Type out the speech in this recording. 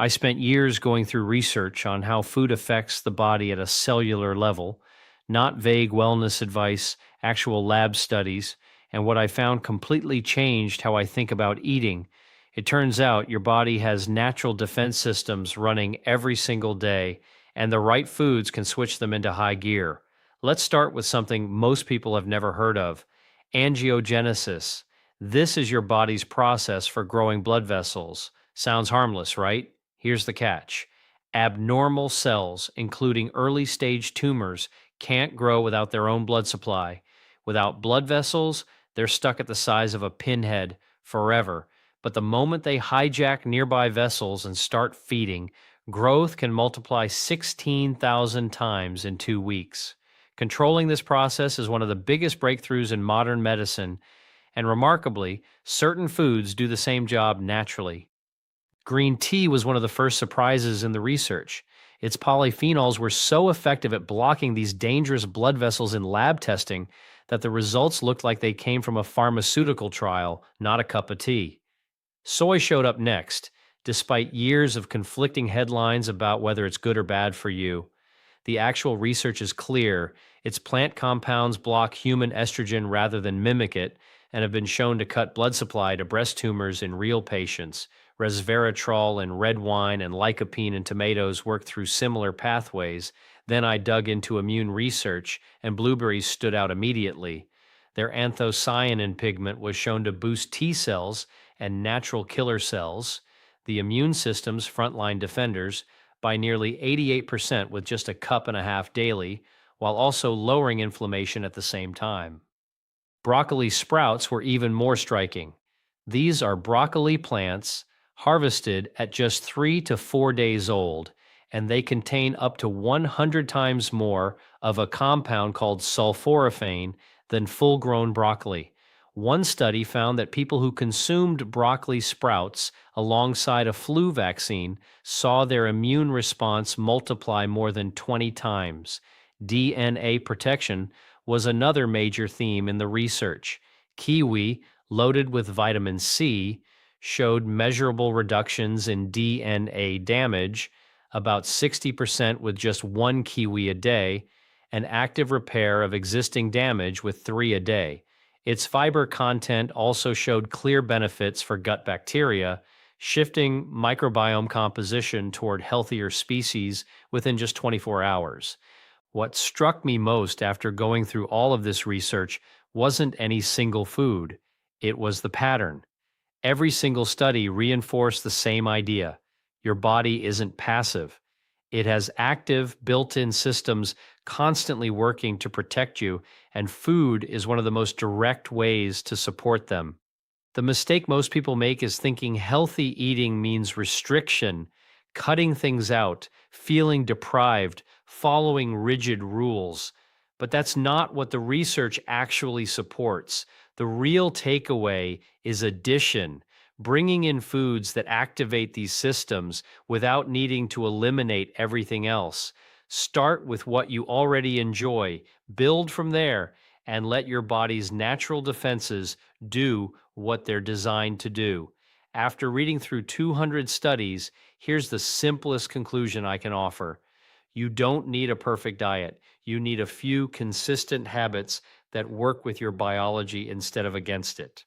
I spent years going through research on how food affects the body at a cellular level, not vague wellness advice, actual lab studies, and what I found completely changed how I think about eating. It turns out your body has natural defense systems running every single day, and the right foods can switch them into high gear. Let's start with something most people have never heard of: angiogenesis. This is your body's process for growing blood vessels. Sounds harmless, right? Here's the catch: abnormal cells, including early stage tumors, can't grow without their own blood supply. Without blood vessels, they're stuck at the size of a pinhead forever. But the moment they hijack nearby vessels and start feeding, growth can multiply 16,000 times in 2 weeks. Controlling this process is one of the biggest breakthroughs in modern medicine, and remarkably, certain foods do the same job naturally. Green tea was one of the first surprises in the research. Its polyphenols were so effective at blocking these dangerous blood vessels in lab testing that the results looked like they came from a pharmaceutical trial, not a cup of tea. Soy showed up next, despite years of conflicting headlines about whether it's good or bad for you. The actual research is clear. Its plant compounds block human estrogen rather than mimic it, and have been shown to cut blood supply to breast tumors in real patients. Resveratrol in red wine and lycopene in tomatoes work through similar pathways. Then I dug into immune research, and blueberries stood out immediately. Their anthocyanin pigment was shown to boost T cells and natural killer cells, the immune system's frontline defenders, by nearly 88% with just a cup and a half daily, while also lowering inflammation at the same time. Broccoli sprouts were even more striking. These are broccoli plants harvested at just 3 to 4 days old, and they contain up to 100 times more of a compound called sulforaphane than full grown broccoli. One study found that people who consumed broccoli sprouts alongside a flu vaccine saw their immune response multiply more than 20 times. DNA protection was another major theme in the research. Kiwi, loaded with vitamin C, showed measurable reductions in DNA damage, about 60% with just one kiwi a day, and active repair of existing damage with 3 a day. Its fiber content also showed clear benefits for gut bacteria, shifting microbiome composition toward healthier species within just 24 hours. What struck me most after going through all of this research wasn't any single food, it was the pattern. Every single study reinforced the same idea: your body isn't passive. It has active, built in systems constantly working to protect you, and food is one of the most direct ways to support them. The mistake most people make is thinking healthy eating means restriction, cutting things out, feeling deprived, following rigid rules. But that's not what the research actually supports. The real takeaway is addition, bringing in foods that activate these systems without needing to eliminate everything else. Start with what you already enjoy, build from there, and let your body's natural defenses do what they're designed to do. After reading through 200 studies, here's the simplest conclusion I can offer: you don't need a perfect diet. You need a few consistent habits that work with your biology instead of against it.